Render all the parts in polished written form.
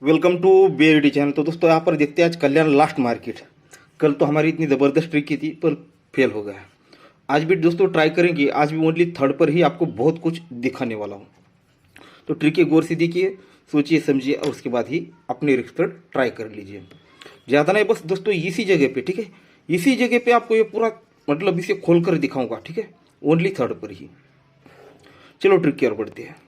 Welcome to BLD channel. तो दोस्तों यहाँ पर देखते हैं आज कल्याण लास्ट मार्केट। कल तो हमारी इतनी ज़बरदस्त ट्रिक की थी पर फेल हो गया। आज भी दोस्तों ट्राई करेंगे। आज भी ओनली थर्ड पर ही आपको बहुत कुछ दिखाने वाला हूँ। तो ट्रिक के गौर से देखिए, सोचिए समझिए और उसके बाद ही अपने रिस्क पर ट्राई कर लीजिए। ज़्यादा नहीं, बस दोस्तों इसी जगह पे, ठीक है, इसी जगह पे आपको ये पूरा मतलब इसे खोल कर दिखाऊंगा, ठीक है, ओनली थर्ड पर ही। चलो ट्रिक की ओर बढ़ते हैं।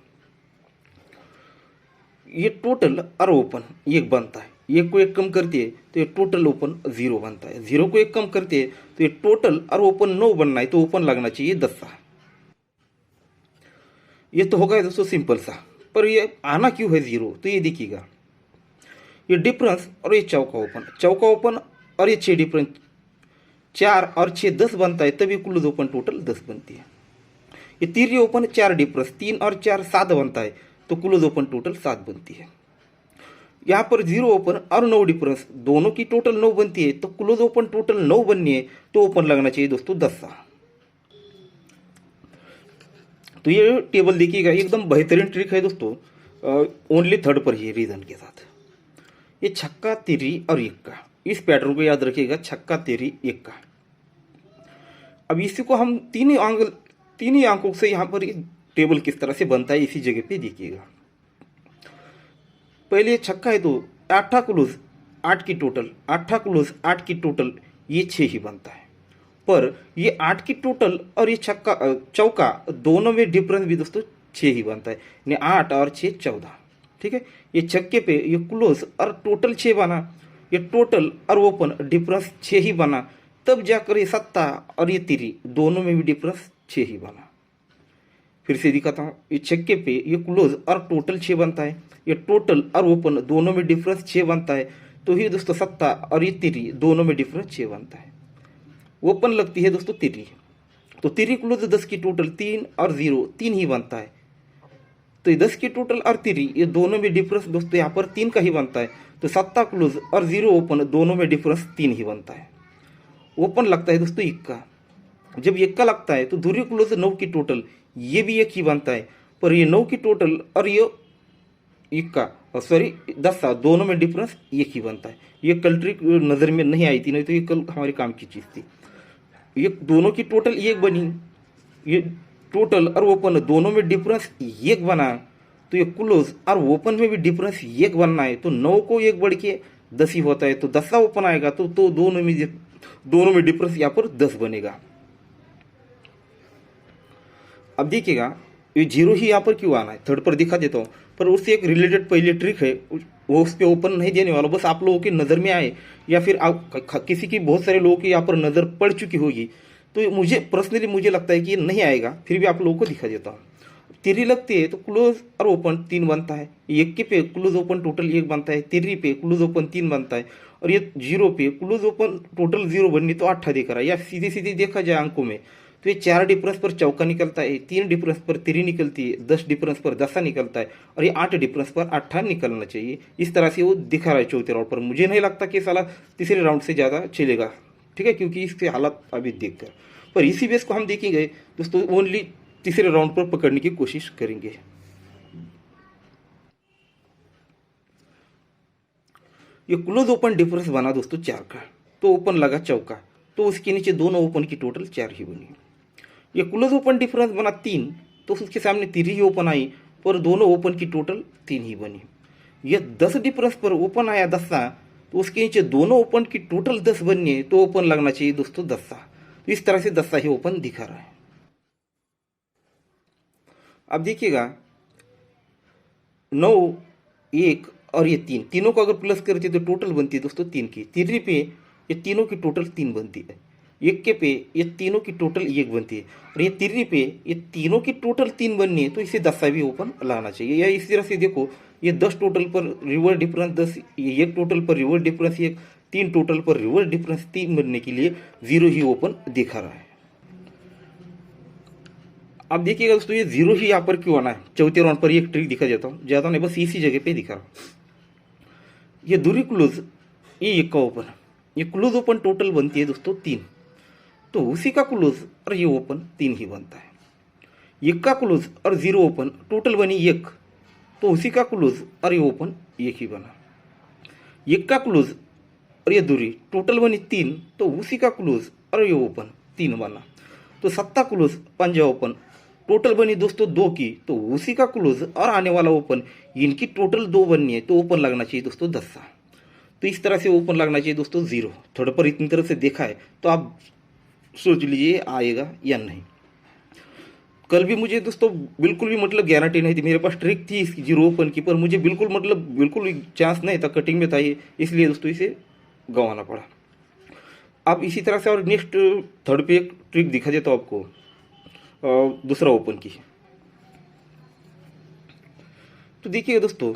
ये टोटल और ओपन एक बनता है, एक को एक कम करती है तो ये टोटल ओपन 0 बनता है, 0 को एक कम करती है तो ये टोटल और ओपन 9 बनना है, तो ओपन लगना चाहिए 10 सा। ये तो होगा दोस्तों सिंपल सा, पर ये आना क्यों है 0, तो ये देखिएगा, ये डिफरेंस और ये चौका ओपन और ये 6 डिफरेंस, 4 और 6 10 बनता है, तभी क्लोज ओपन टोटल 10 बनती है। ये तिर्री ओपन 4 डिफरेंस, 3 और 4 7 बनता है, तो क्लोज ओपन टोटल 7 बनती है। यहाँ पर 0 ओपन और 9 डिफरेंस, दोनों की टोटल 9 बनती है, तो क्लोज ओपन टोटल 9 बननी है, तो ओपन लगना चाहिए दोस्तों 10 सा। तो ये टेबल देखिएगा, एकदम बेहतरीन ट्रिक है दोस्तों, ओनली थर्ड पर ही रीजन के साथ। ये छक्का तिर्री और इक्का, इस पैटर्न को याद रखिएगा, छक्का तिर्री इक्का। अब इसी को हम तीन ही आंकों से यहाँ पर टेबल किस तरह से बनता है इसी जगह पे देखिएगा। पहले ये छक्का है तो 8 क्लोज 8 की टोटल, 8 क्लोज 8 की टोटल, ये 6 ही बनता है। पर ये 8 की टोटल और ये चौका दोनों में डिफरेंस भी दोस्तों 6 ही बनता है, यानी 8 और 6 14, ठीक है। ये छक्के पे ये क्लोज और टोटल 6 बना, ये टोटल और ओपन डिफरेंस 6 ही बना, तब जाकर ये सत्ता और ये तिरी दोनों में भी डिफरेंस 6 ही बना। फिर से दिखाता हूँ, ये छक्के पे ये क्लोज और टोटल 6 बनता है, ये टोटल और ओपन दोनों में डिफरेंस 6 बनता है, तो ये दोस्तों सत्ता और ये तिरी दोनों में डिफरेंस 6 बनता है। ओपन लगती है दोस्तों तिरी, तो तिरी क्लोज 10 की टोटल 3 और 0 3 ही बनता है, तो ये 10 की टोटल और तिरी ये दोनों में डिफरेंस दोस्तों यहाँ पर 3 का ही बनता है, तो सत्ता क्लोज और 0 ओपन दोनों में डिफरेंस 3 ही बनता है। ओपन लगता है दोस्तों इक्का, जब इक्का लगता है तो धुरी क्लोज 9 की टोटल, ये भी एक ही बनता है, पर ये 9 की टोटल और ये इक्का सॉरी 10 दोनों में डिफरेंस एक ही बनता है। ये कल ट्रिक नज़र में नहीं आई थी, नहीं तो ये कल हमारे काम की चीज़ थी। ये दोनों की टोटल एक बनी, ये टोटल और ओपन दोनों में डिफरेंस एक बना, तो ये क्लोज और ओपन में भी डिफरेंस एक बनना है, तो 9 को एक बढ़ के 10 ही होता है, तो 10 ओपन आएगा, तो दोनों में डिफरेंस यहाँ पर 10 बनेगा। अब देखिएगा, ये 0 ही यहाँ पर क्यों आना है, थर्ड पर दिखा देता हूँ, पर उससे एक रिलेटेड पहले ट्रिक है, वो उस पर ओपन नहीं देने वाला, बस आप लोगों की नज़र में आए या फिर किसी की, बहुत सारे लोगों की यहाँ पर नज़र पड़ चुकी होगी, तो मुझे पर्सनली मुझे लगता है कि ये नहीं आएगा, फिर भी आप लोगों को दिखा देता हूँ। तिर्री लगती है तो क्लोज और ओपन 3 बनता है, एक के पे क्लोज ओपन टोटल 1 बनता है, तिर्री पे क्लोज ओपन 3 बनता है, और ये 0 पे क्लोज ओपन टोटल 0 बननी, तो 8 दिख रहा है, या सीधी सीधी देखा जाए अंकों में तो ये 4 डिफरेंस पर चौका निकलता है, 3 डिफरेंस पर तिरी निकलती है, 10 डिफरेंस पर 10 निकलता है, और ये 8 डिफरेंस पर 8 निकलना चाहिए। इस तरह से वो दिखा रहा है चौथे राउंड पर। मुझे नहीं लगता कि साला तीसरे राउंड से ज़्यादा चलेगा, ठीक है, क्योंकि इसके हालत अभी देख कर, पर इसी बेस को हम देखेंगे दोस्तों, ओनली तीसरे राउंड पर पकड़ने की कोशिश करेंगे। ये क्लोज ओपन डिफरेंस बना दोस्तों 4 का, तो ओपन लगा चौका, तो उसके नीचे दोनों ओपन की टोटल 4 ही बनी। ये क्लोज ओपन डिफरेंस बना 3, तो उसके सामने 3 ही ओपन आई, पर दोनों ओपन की टोटल 3 ही बनी। ये 10 डिफरेंस पर ओपन आया 10, तो उसके नीचे दोनों ओपन की टोटल 10 बननी है, तो ओपन लगना चाहिए दोस्तों 10। तो इस तरह से 10 ही ओपन दिखा रहा है। अब देखिएगा, 9 1 और ये 3, तीनों को अगर प्लस करते तो टोटल बनती है दोस्तों 3 की। तिर्री पे ये तीनों की टोटल 3 बनती है, एक के पे ये तीनों की टोटल 1 बनती है, और ये तिर्री पे ये तीनों की टोटल 3 बननी है, तो इसे 10 भी ओपन लाना चाहिए। या इस तरह से देखो, ये 10 टोटल पर रिवर्स डिफरेंस 10, ये 1 टोटल पर रिवर्स डिफरेंस 1, 3 टोटल पर रिवर्स डिफरेंस 3 बनने के लिए 0 ही ओपन दिखा रहा है। अब देखिएगा दोस्तों, ये 0 ही यहाँ पर क्यों आना है, चौथे राउंड पर एक ट्रिक दिखा देता हूँ, ज़्यादा नहीं, बस इसी जगह पे दिखा रहा हूँ। ये दूरी क्लोज, ये 1 का ओपन, ये क्लोज ओपन टोटल बनती है दोस्तों 3, तो उसी का क्लोज और ये ओपन 3 ही बनता है। 1 का क्लोज और 0 ओपन टोटल बनी 1, तो उसी का क्लोज और ये ओपन 1 ही बना। इक्का क्लोज और ये दूरी टोटल बनी 3, तो उसी का क्लोज और ये ओपन 3 बना। तो 7 क्लोज पंजा ओपन टोटल बनी दोस्तों 2 की, तो उसी का क्लोज और आने वाला ओपन, इनकी टोटल 2 बननी है, तो ओपन लगना चाहिए दोस्तों 10 सा। तो इस तरह से ओपन लगना चाहिए दोस्तों 0। थोड़ा पर इतनी तरह से देखा है तो आप सोच लीजिए आएगा या नहीं। कल भी मुझे दोस्तों बिल्कुल भी मतलब गारंटी नहीं थी, मेरे पास ट्रिक थी इसकी 0 ओपन की, पर मुझे बिल्कुल मतलब बिल्कुल चांस नहीं था, कटिंग में था ये, इसलिए दोस्तों इसे गंवाना पड़ा। अब इसी तरह से और नेक्स्ट थर्ड पे एक ट्रिक दिखा देता हूँ आपको, दूसरा ओपन की। तो देखिए दोस्तों,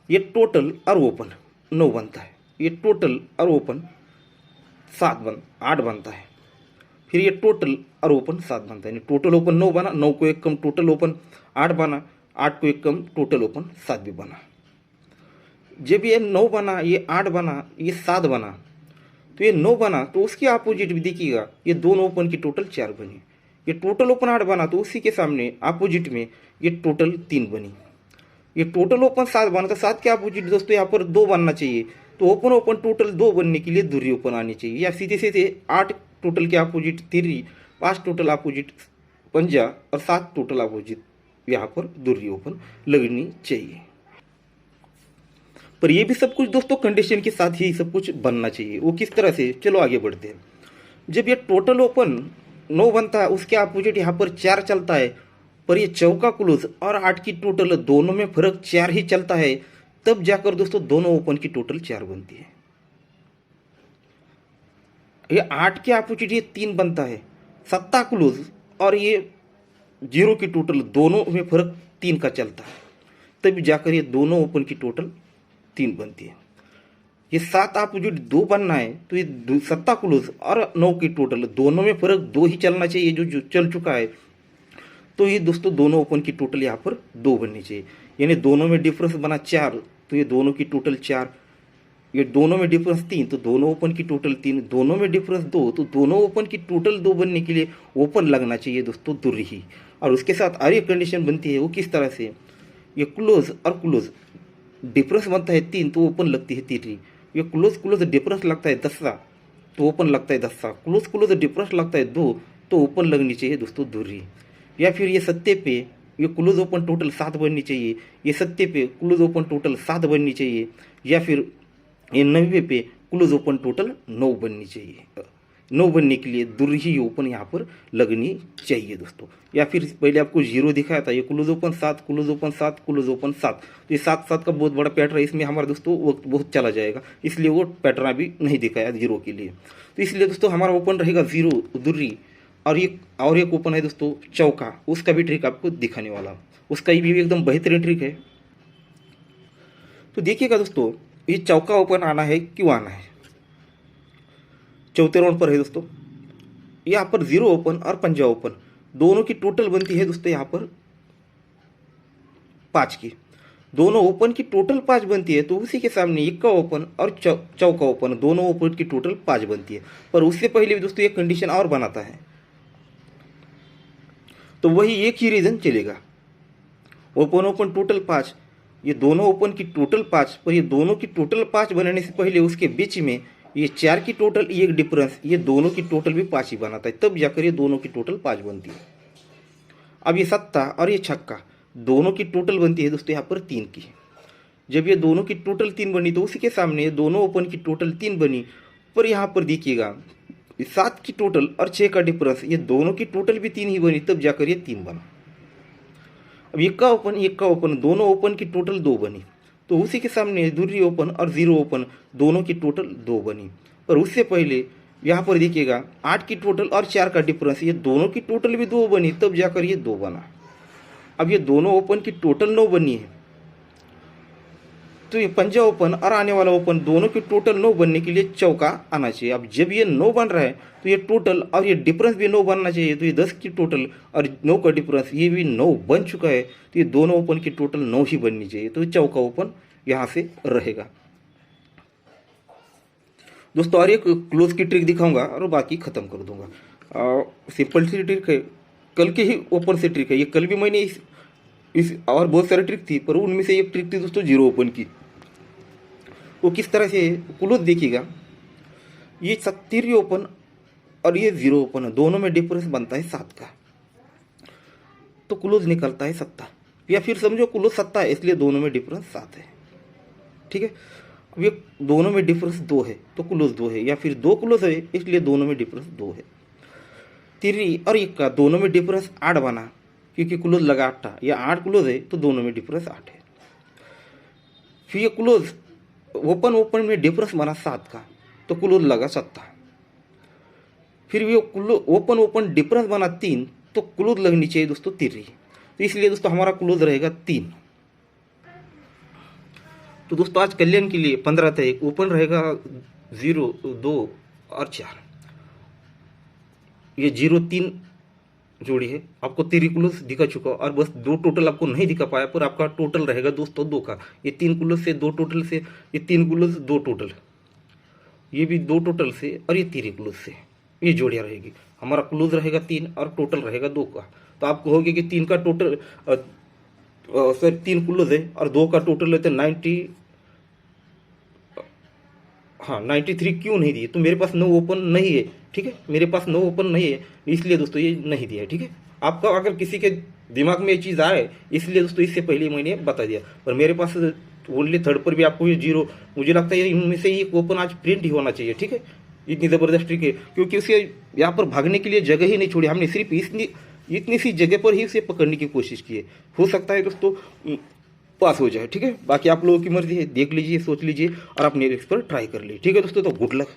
ये टोटल और ओपन 9 बनता है, ये टोटल और ओपन 8 बनता है, फिर ये टोटल और ओपन 7 बनता है। टोटल ओपन 9 बना, 9 को एक कम टोटल ओपन 8 बना, 8 को एक कम टोटल ओपन 7 भी बना। जब ये 9 बना, ये 8 बना, ये 7 बना, तो ये 9 बना, तो उसकी अपोजिट भी देखिएगा, ये दोनों ओपन की टोटल 4 बनी। ये टोटल ओपन 8 बना, तो उसी के सामने अपोजिट में ये टोटल 3 बनी। ये टोटल ओपन 7 बना, तो 7 के अपोजिट दोस्तों यहाँ पर 2 बनना चाहिए, तो ओपन ओपन टोटल 2 बनने के लिए दूरी ओपन आनी चाहिए, या सीधे सीधे 8 टोटल के अपोजिट 3, 5 टोटल अपोजिट पंजा और 7 टोटल अपोजिट यहाँ पर दूरी ओपन लगनी चाहिए। पर ये भी सब कुछ दोस्तों कंडीशन के साथ ही सब कुछ बनना चाहिए। वो किस तरह से, चलो आगे बढ़ते हैं। जब ये टोटल ओपन 9 बनता है, उसके अपोजिट यहाँ पर 4 चलता है, पर ये चौका क्लोज और 8 की टोटल दोनों में फर्क 4 ही चलता है, तब जाकर दोस्तों दोनों ओपन की टोटल 4 बनती है। ये 8 के अपोजिट ये 3 बनता है, 7 क्लोज और ये 0 की टोटल दोनों में फर्क 3 का चलता है, तब जाकर ये दोनों ओपन की टोटल 3 बनती है। ये 7 अपोजिट 2 बनना है, तो ये 7 क्लोज और 9 की टोटल दोनों में फर्क 2 ही चलना चाहिए, जो चल चुका है, तो ये दोस्तों दोनों ओपन की टोटल यहाँ पर 2 बननी चाहिए। यानी दोनों में डिफरेंस बना 4, तो ये दोनों की टोटल 4, ये दोनों में डिफरेंस 3, तो दोनों ओपन की टोटल 3, दोनों में डिफरेंस 2, तो दोनों ओपन की टोटल 2 बनने के लिए ओपन लगना चाहिए दोस्तों दूरी ही। और उसके साथ और एक कंडीशन बनती है, वो किस तरह से, ये क्लोज और क्लोज डिफरेंस बनता है 3, तो ओपन लगती है 3। ये क्लोज क्लोज डिफरेंस लगता है 10, तो ओपन लगता है 10। क्लोज क्लोज डिफरेंस लगता है 2, तो ओपन लगनी चाहिए दोस्तों दूरी। या फिर ये 7 पे ये क्लोज ओपन टोटल 7 बननी चाहिए, ये 7 पे क्लोज ओपन टोटल 7 बननी चाहिए, या फिर ये 90 पे क्लोज ओपन टोटल 9 बननी चाहिए। 9 बनने के लिए दूरी ही ओपन यहाँ पर लगनी चाहिए दोस्तों। या फिर पहले आपको 0 दिखाया था, ये close open 7, close open 7, close open 7, तो ये 7 का बहुत बड़ा पैटर्न है, इसमें हमारा दोस्तों वक्त बहुत चला जाएगा, इसलिए वो पैटर्न अभी नहीं दिखाया 0 के लिए। तो इसलिए दोस्तों हमारा ओपन रहेगा 0 दूरी, और एक ओपन है दोस्तों चौका, उसका भी ट्रिक आपको दिखाने वाला, उसका भी एकदम बेहतरीन ट्रिक है। तो देखिएगा दोस्तों, ये चौका ओपन आना है, क्यों आना है, चौथे राउंड पर है दोस्तों। यहाँ पर 0 ओपन और पंजा ओपन दोनों की टोटल बनती है दोस्तों यहाँ पर 5 की, दोनों ओपन की टोटल 5 बनती है, तो उसी के सामने इक्का ओपन और चौका ओपन दोनों ओपन की टोटल 5 बनती है। पर उससे पहले भी दोस्तों एक कंडीशन और बनाता है, तो वही एक ही रीजन चलेगा, ओपन ओपन टोटल 5, ये दोनों ओपन की टोटल 5, पर ये दोनों की टोटल 5 बनने से पहले उसके बीच में ये 4 की टोटल एक डिफरेंस, ये दोनों की टोटल भी 5 ही बनाता है, तब जाकर ये दोनों की टोटल 5 बनती है। अब ये 7 और ये छक्का दोनों की टोटल बनती है दोस्तों यहाँ पर 3 की। जब ये दोनों की टोटल 3 बनी, तो उसी के सामने ये दोनों ओपन की टोटल 3 बनी, पर यहाँ पर देखिएगा 7 की टोटल और 6 का डिफरेंस, ये दोनों की टोटल भी 3 ही बनी, तब जाकर ये 3 बना। अब इक्का ओपन दोनों ओपन की टोटल 2 बनी, तो उसी के सामने दूरी ओपन और 0 ओपन दोनों की टोटल 2 बनी। पर उससे पहले यहाँ पर देखिएगा 8 की टोटल और 4 का डिफरेंस, ये दोनों की टोटल भी 2 बनी, तब जाकर ये 2 बना। अब ये दोनों ओपन की टोटल 9 बनी है, तो ये पंजा ओपन और आने वाला ओपन दोनों की टोटल 9 बनने के लिए चौका आना चाहिए। अब जब ये 9 बन रहा है, तो ये टोटल और ये डिफरेंस भी 9 बनना चाहिए, तो ये 10 की टोटल और 9 का डिफरेंस ये भी 9 बन चुका है, तो ये दोनों ओपन की टोटल 9 ही बननी चाहिए, तो चौका ओपन यहाँ से रहेगा दोस्तों। और एक क्लोज की ट्रिक दिखाऊंगा और बाकी खत्म कर दूंगा। सिंपल सी ट्रिक है, कल के ही ओपन से ट्रिक है ये, कल भी मैंने इस और बहुत सारी ट्रिक थी, पर उनमें से एक ट्रिक थी दोस्तों 0 ओपन की। वो किस तरह से क्लोज देखिएगा, ये 30 ओपन और ये 0 ओपन है, दोनों में डिफरेंस बनता है 7 का, तो क्लोज निकलता है 7, या फिर समझो क्लोज 7 है इसलिए दोनों में डिफरेंस 7 है। ठीक है, अब ये दोनों में डिफरेंस 2 है तो क्लोज 2 है, या फिर 2 क्लोज है इसलिए दोनों में डिफरेंस 2 है। 3 और 1 का दोनों में डिफरेंस 8 बना क्योंकि क्लोज लगा 8 था, या 8 क्लोज है तो दोनों में डिफरेंस 8 है। फिर ये क्लोज ओपन ओपन में डिफरेंस बना 7 का तो क्लोज लगा 7। फिर ये ओपन ओपन डिफरेंस बना 3 तो क्लोज लगनी चाहिए दोस्तों 3, तो इसलिए दोस्तों हमारा क्लोज रहेगा 3। तो दोस्तों आज कल्याण के लिए 15 था, एक ओपन रहेगा 0, 2 और 4, ये 0, 3 जोड़ी है, आपको 3 क्लोज दिखा चुका और बस 2 टोटल आपको नहीं दिखा पाया, पर आपका टोटल रहेगा दोस्तों 2 का। ये 3 क्लोज से 2 टोटल से, ये 3 क्लोज 2 टोटल, ये भी 2 टोटल से और ये 3 क्लोज से, ये जोड़ियाँ रहेगी। हमारा क्लोज रहेगा 3 और टोटल रहेगा 2 का। तो आप कहोगे कि 3 का टोटल सर 3 क्लोज है और 2 का टोटल है तो 93 क्यों नहीं दिए, तो मेरे पास 9 ओपन नहीं है। ठीक है, मेरे पास 9 ओपन नहीं है इसलिए दोस्तों ये नहीं दिया है। ठीक है, आपका अगर किसी के दिमाग में ये चीज़ आए इसलिए दोस्तों इससे पहले मैंने बता दिया, पर मेरे पास ओनली थर्ड पर भी आपको ये 0, मुझे लगता है इनमें से एक ओपन आज प्रिंट ही होना चाहिए। ठीक है, इतनी ज़बरदस्त ट्रिक है क्योंकि उसे यहाँ पर भागने के लिए जगह ही नहीं छोड़ी, हमने सिर्फ इतनी सी जगह पर ही उसे पकड़ने की कोशिश की है। हो सकता है दोस्तों पास हो जाए। ठीक है, बाकी आप लोगों की मर्जी है, देख लीजिए, सोच लीजिए और अपने रिस्क पर ट्राई कर लीजिए। ठीक है दोस्तों, तो गुड लक।